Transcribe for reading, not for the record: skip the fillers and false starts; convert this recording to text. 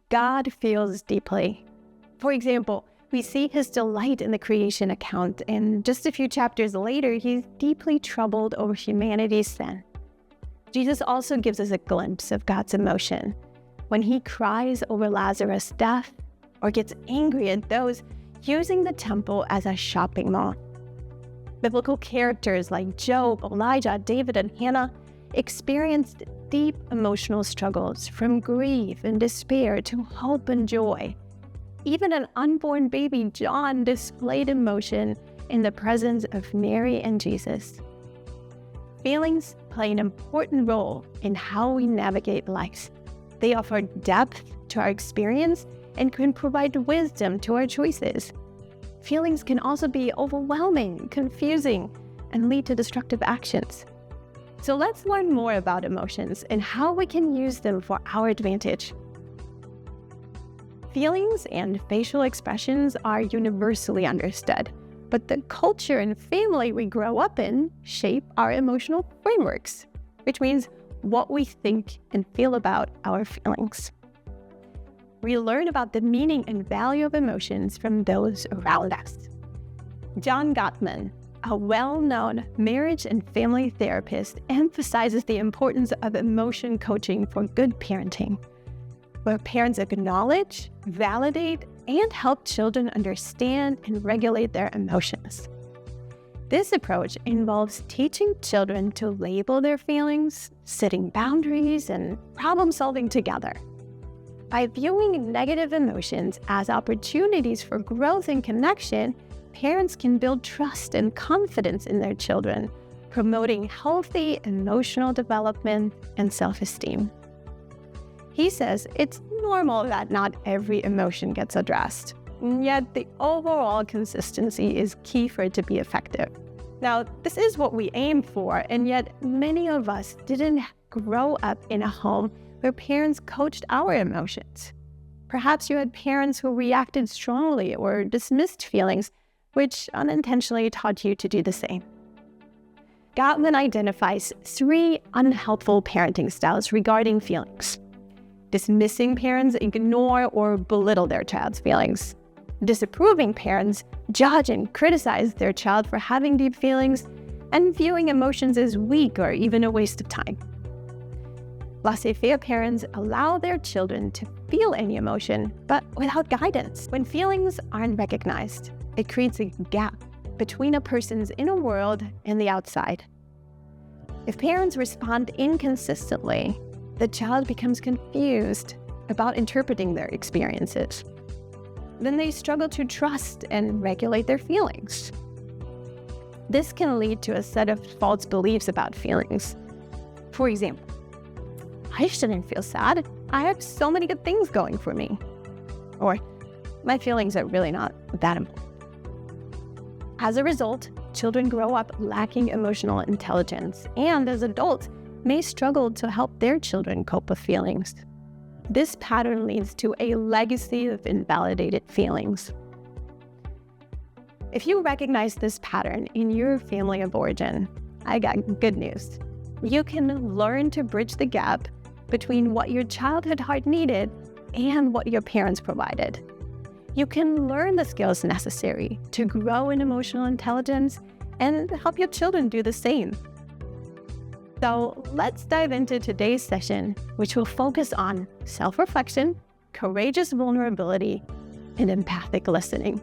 God feels deeply. For example, we see his delight in the creation account, and just a few chapters later, he's deeply troubled over humanity's sin. Jesus also gives us a glimpse of God's emotion when he cries over Lazarus' death or gets angry at those using the temple as a shopping mall. Biblical characters like Job, Elijah, David, and Hannah experienced deep emotional struggles, from grief and despair to hope and joy. Even an unborn baby, John, displayed emotion in the presence of Mary and Jesus. Feelings play an important role in how we navigate life. They offer depth to our experience and can provide wisdom to our choices. Feelings can also be overwhelming, confusing, and lead to destructive actions. So let's learn more about emotions and how we can use them for our advantage. Feelings and facial expressions are universally understood, but the culture and family we grow up in shape our emotional frameworks, which means what we think and feel about our feelings. We learn about the meaning and value of emotions from those around us. John Gottman, a well-known marriage and family therapist, emphasizes the importance of emotion coaching for good parenting, where parents acknowledge, validate, and help children understand and regulate their emotions. This approach involves teaching children to label their feelings, setting boundaries, and problem-solving together. By viewing negative emotions as opportunities for growth and connection, parents can build trust and confidence in their children, promoting healthy emotional development and self-esteem. He says it's normal that not every emotion gets addressed, yet the overall consistency is key for it to be effective. Now, this is what we aim for, and yet many of us didn't grow up in a home where parents coached our emotions. Perhaps you had parents who reacted strongly or dismissed feelings, which unintentionally taught you to do the same. Gottman identifies 3 unhelpful parenting styles regarding feelings. Dismissing parents ignore or belittle their child's feelings. Disapproving parents judge and criticize their child for having deep feelings, and viewing emotions as weak or even a waste of time. Laissez-faire parents allow their children to feel any emotion, but without guidance. When feelings aren't recognized, it creates a gap between a person's inner world and the outside. If parents respond inconsistently, the child becomes confused about interpreting their experiences. Then they struggle to trust and regulate their feelings. This can lead to a set of false beliefs about feelings. For example, I shouldn't feel sad. I have so many good things going for me. Or, my feelings are really not that important. As a result, children grow up lacking emotional intelligence, and as adults, may struggle to help their children cope with feelings. This pattern leads to a legacy of invalidated feelings. If you recognize this pattern in your family of origin, I got good news. You can learn to bridge the gap between what your childhood heart needed and what your parents provided. You can learn the skills necessary to grow in emotional intelligence and help your children do the same. So let's dive into today's session, which will focus on self-reflection, courageous vulnerability, and empathic listening.